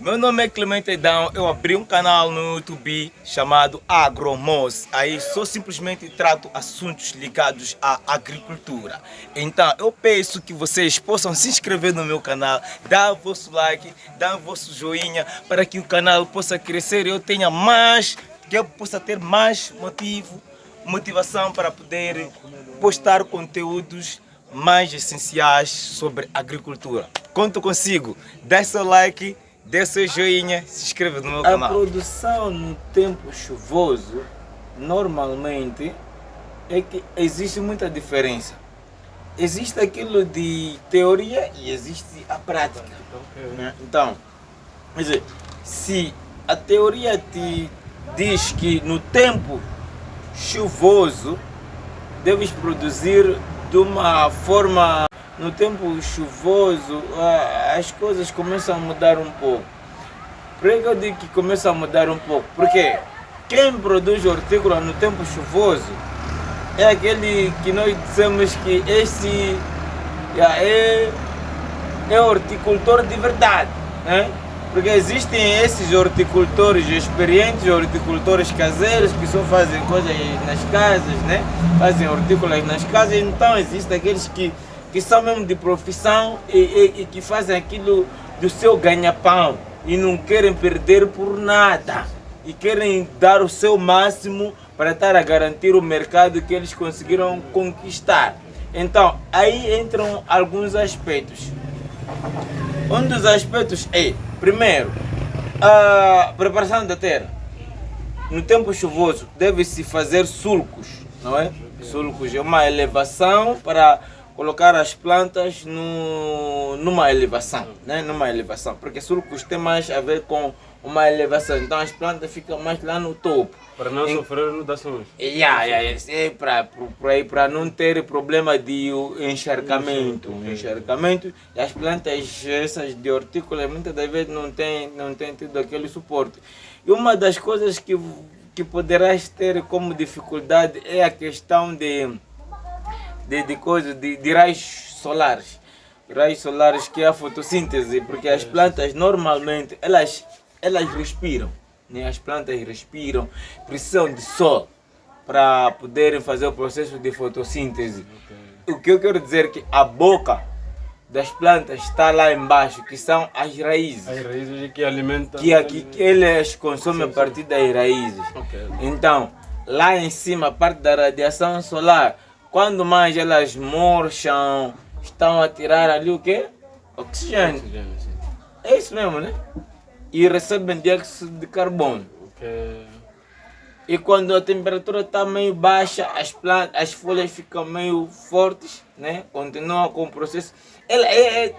Meu nome é Clemente Edão, eu abri um canal no YouTube chamado Agromos. Aí só simplesmente trato assuntos ligados à agricultura. Então eu peço que vocês possam se inscrever no meu canal, dar o vosso like, dar o vosso joinha para que o canal possa crescer e eu tenha mais, que eu possa ter mais motivação para poder postar conteúdos mais essenciais sobre agricultura. Conto consigo, dê seu like, dê seu joinha, se inscreva no meu canal. A produção no tempo chuvoso, normalmente, é que existe muita diferença. Existe aquilo de teoria e existe a prática. Né? Então, quer dizer, se a teoria te diz que no tempo chuvoso deves produzir de uma forma, no tempo chuvoso as coisas começam a mudar um pouco. Por que eu digo que começam a mudar um pouco? Porque quem produz hortícola no tempo chuvoso é aquele que nós dizemos que esse é horticultor de verdade, né? Porque existem esses horticultores experientes, horticultores caseiros que só fazem coisas nas casas, né? Fazem hortícolas nas casas. Então existem aqueles que são mesmo de profissão e que fazem aquilo do seu ganha-pão e não querem perder por nada e querem dar o seu máximo para estar a garantir o mercado que eles conseguiram conquistar. Então aí entram alguns aspectos. Um dos aspectos é, primeiro, a preparação da terra. No tempo chuvoso deve-se fazer sulcos, não é? Sulcos é uma elevação para colocar as plantas numa elevação, né? Numa elevação, porque sulcos tem mais a ver com uma elevação, então as plantas ficam mais lá no topo. Para não sofrer inundações. É para não ter problema de encharcamento. Encharcamento, e as plantas essas de hortícola muitas das vezes não tem tido aquele suporte. E uma das coisas que poderás ter como dificuldade é a questão de raios solares. Raios solares, que é a fotossíntese, porque as plantas normalmente elas respiram. Né? As plantas respiram, precisam de sol para poderem fazer o processo de fotossíntese. O que eu quero dizer é que a boca das plantas está lá embaixo, que são as raízes. As raízes que alimentam. Que eles consomem a partir das raízes. Então, lá em cima, a parte da radiação solar, quando mais elas murcham, estão a tirar ali o quê? Oxigênio. É isso mesmo, né? E recebem dióxido de carbono. E quando a temperatura está meio baixa, as folhas ficam meio fortes, né? Continuam com o processo. É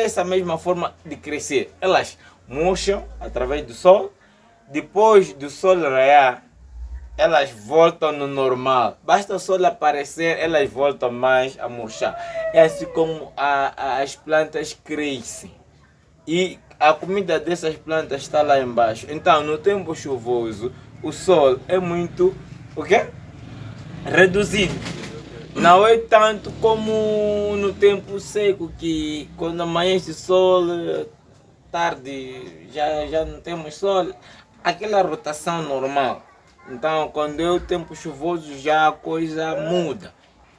essa mesma forma de crescer. Elas murcham através do sol. Depois do sol raiar, elas voltam no normal. Basta o sol aparecer, elas voltam mais a murchar. É assim como as plantas crescem. E a comida dessas plantas está lá embaixo. Então, no tempo chuvoso, o sol é muito reduzido. Não é tanto como no tempo seco, que quando amanhece o sol, tarde já não temos sol. Aquela rotação normal. Então, quando é o tempo chuvoso, já a coisa muda.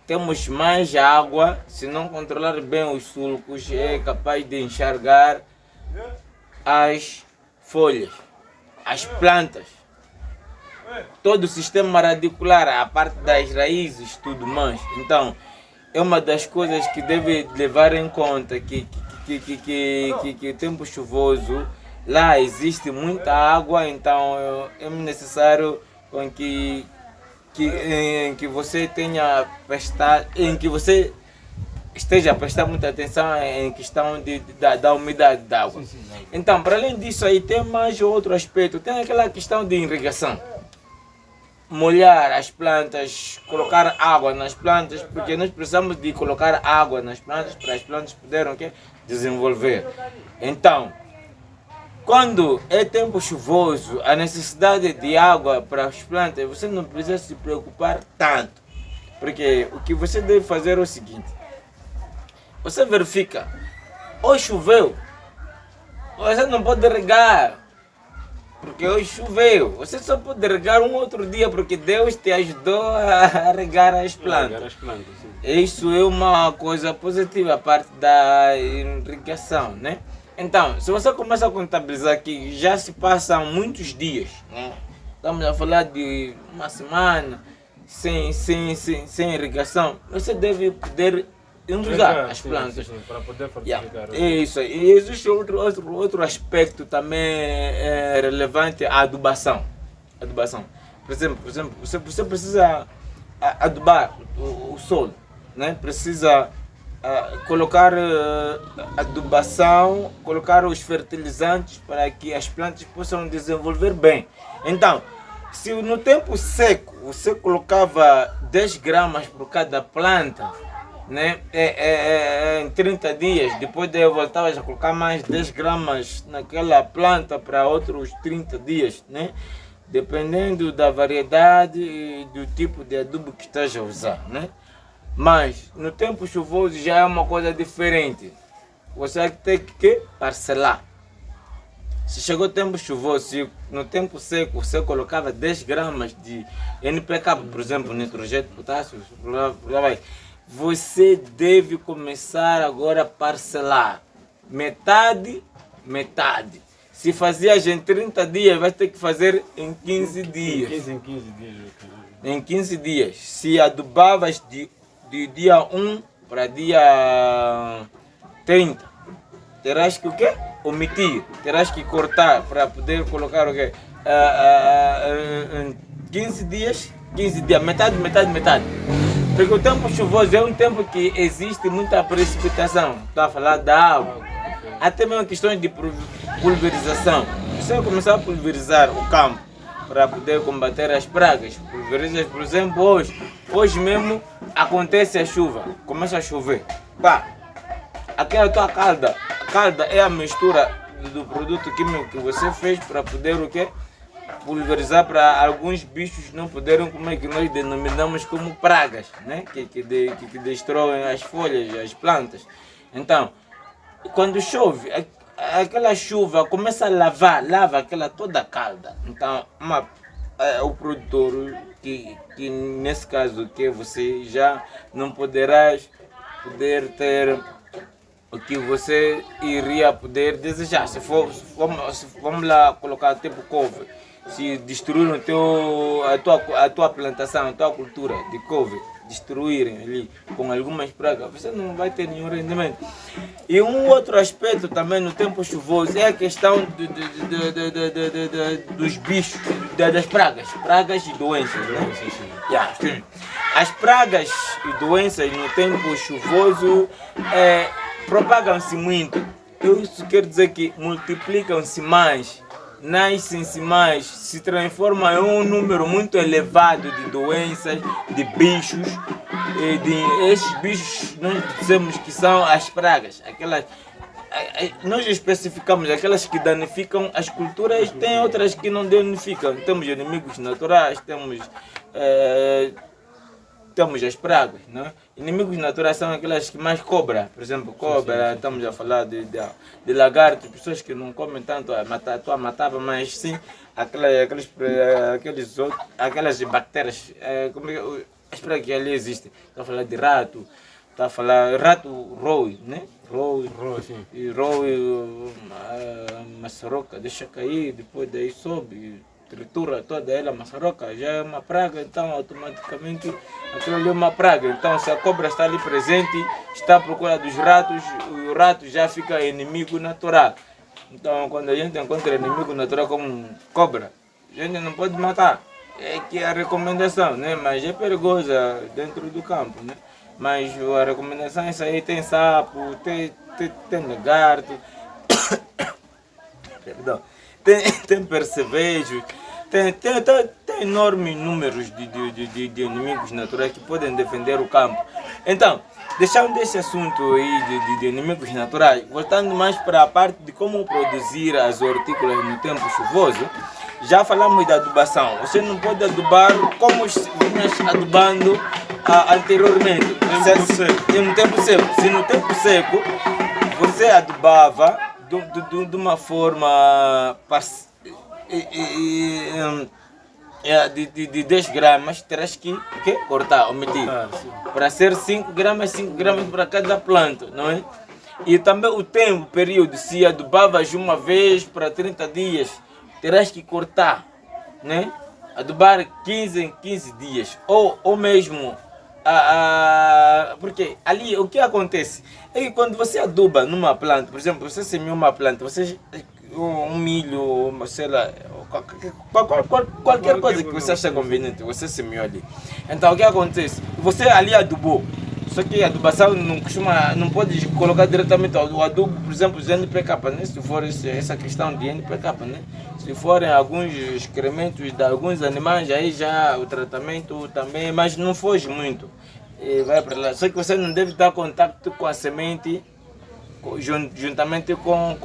Temos mais água, se não controlar bem os sulcos, é capaz de enxergar as folhas, as plantas, todo o sistema radicular, a parte das raízes, tudo mais. Então, é uma das coisas que deve levar em conta que o tempo chuvoso, lá existe muita água, então é necessário com que você tenha que você esteja a prestar muita atenção em questão da umidade da água. Então, para além disso aí, tem mais outro aspecto. Tem aquela questão de irrigação. Molhar as plantas, colocar água nas plantas, porque nós precisamos de colocar água nas plantas para as plantas poderem desenvolver. Então, quando é tempo chuvoso, a necessidade de água para as plantas, você não precisa se preocupar tanto. Porque o que você deve fazer é o seguinte. Você verifica, ou choveu, Você não pode regar, porque hoje choveu. Você só pode regar um outro dia, porque Deus te ajudou a regar as plantas. Regar as plantas, sim. Isso é uma coisa positiva, a parte da irrigação, né? Então, se você começa a contabilizar que já se passam muitos dias, né? Estamos a falar de uma semana sem irrigação, você deve poder irrigar as plantas. Sim, para poder fortificar. É isso aí. E existe outro aspecto também relevante, a adubação. Por exemplo, você precisa adubar o solo, né? Precisa colocar adubação, colocar os fertilizantes para que as plantas possam desenvolver bem. Então, se no tempo seco você colocava 10 gramas por cada planta, né? Em 30 dias, depois daí eu voltava a colocar mais 10 gramas naquela planta para outros 30 dias, né? Dependendo da variedade e do tipo de adubo que estás a usar, né? Mas no tempo chuvoso já é uma coisa diferente. Você tem que parcelar. Se chegou o tempo chuvoso, se no tempo seco você colocava 10 gramas de NPK, por exemplo, nitrogênio, potássio, você deve começar agora a parcelar. Metade. Se fazias em 30 dias, vai ter que fazer em 15 dias. Em 15 dias. Em 15 dias. Se adubavas de dia 1 para dia 30, terás que o quê? Omitir. Terás que cortar para poder colocar o quê? Em 15 dias, metade. Porque o tempo chuvoso é um tempo que existe muita precipitação. Estou a falar da água. Até mesmo questões de pulverização. Você vai começar a pulverizar o campo para poder combater as pragas. Pulverizas, por exemplo, hoje mesmo acontece a chuva, começa a chover. Pá, aquela tua calda, a calda é a mistura do produto químico que você fez para poder o quê? Pulverizar para alguns bichos não poderem comer, que nós denominamos como pragas, né? Que destroem as folhas, as plantas. Então, quando chove, aquela chuva começa a lava aquela toda a calda. Então, o produtor, que nesse caso que você já não poderás poder ter o que você iria poder desejar. Se vamos lá colocar tipo couve, se destruírem a tua plantação, a tua cultura de couve, destruírem ali com algumas pragas, você não vai ter nenhum rendimento. E um outro aspecto também no tempo chuvoso é a questão dos bichos, das pragas e doenças, né? As pragas e doenças no tempo chuvoso propagam-se muito. Isso quer dizer que multiplicam-se mais, nascem-se mais, se transformam em um número muito elevado de doenças, de bichos. Esses bichos nós dizemos que são as pragas, nós especificamos aquelas que danificam as culturas, tem outras que não danificam. Temos inimigos naturais, temos as pragas, né? Inimigos naturais são aquelas que mais cobra, por exemplo, cobra, estamos a falar de lagarto, pessoas que não comem tanto a matava, mas sim aquelas bactérias, as pragas que ali existem. Estou a falar de rato, estou a falar rato roe, né? Roe, maçaroca, deixa cair, depois daí sobe, tritura toda ela, a maçaroca já é uma praga, então automaticamente aquilo ali é uma praga. Então se a cobra está ali presente, está à procura dos ratos, o rato já fica inimigo natural. Então quando a gente encontra inimigo natural como cobra, a gente não pode matar. É que é a recomendação, né? Mas é perigosa dentro do campo, né? Mas a recomendação é isso aí, tem sapo, tem lagarto, perdão, tem percevejos, tem enormes números de inimigos naturais que podem defender o campo. Então, deixando desse assunto aí de inimigos naturais, voltando mais para a parte de como produzir as hortícolas no tempo chuvoso, já falamos da adubação. Você não pode adubar como vinhas adubando anteriormente, no tempo seco. Se no tempo seco você adubava de uma forma de 10 gramas, terás que cortar, omitir. Para ser 5 gramas para cada planta, não é? E também o tempo, o período, se adubavas uma vez para 30 dias, terás que cortar, né? Adubar 15 em 15 dias, ou mesmo, porque ali o que acontece é que quando você aduba numa planta, por exemplo, você semeou uma planta, você um milho, sei lá, qualquer coisa que você acha conveniente, você semeou ali. Então o que acontece? Você ali adubou. Só que a adubação não pode colocar diretamente o adubo, por exemplo, de NPK, né? Se for essa questão de NPK, né? Se forem alguns excrementos de alguns animais, aí já o tratamento também, mas não foge muito. E vai para lá. Só que você não deve dar contato com a semente juntamente com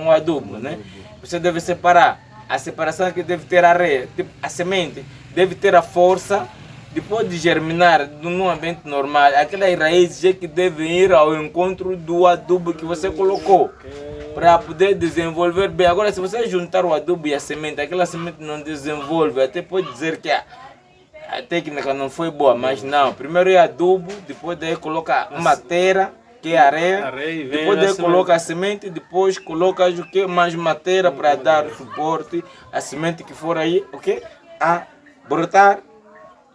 o adubo, né? Você deve separar. A separação que deve ter a semente deve ter a força. Depois de germinar num ambiente normal, aquelas raízes é que devem ir ao encontro do adubo que você colocou, para poder desenvolver bem. Agora, se você juntar o adubo e a semente, aquela semente não desenvolve, até pode dizer que a técnica não foi boa, mas não. Primeiro é adubo, depois daí coloca matéria, que é areia, depois daí coloca a semente, depois coloca o que? Mais matéria para dar suporte à semente que for aí, ok? A brotar,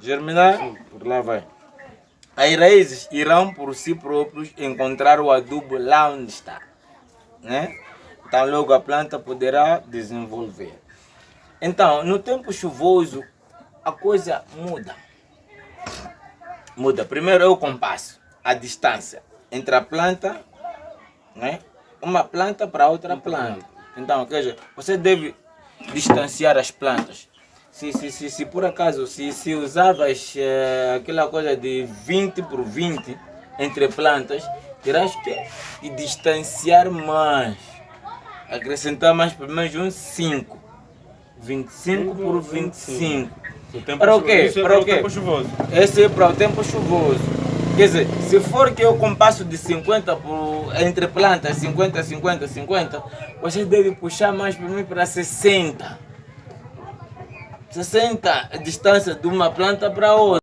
germinar, por lá vai. As raízes irão por si próprios encontrar o adubo lá onde está, né? Então logo a planta poderá desenvolver. Então, no tempo chuvoso, a coisa muda. Primeiro é o compasso, a distância entre a planta, né? Uma planta para outra planta. Então, quer dizer, você deve distanciar as plantas. Se por acaso, se usavas aquela coisa de 20 por 20 entre plantas, terás que distanciar mais, acrescentar mais pelo menos uns 5, 25 por 25. Para o quê? Para o tempo chuvoso. Esse é para o tempo chuvoso. Quer dizer, se for que eu compasso de 50 entre plantas, 50, 50, 50, você deve puxar mais para mim para 60. 60 a distância de uma planta para outra.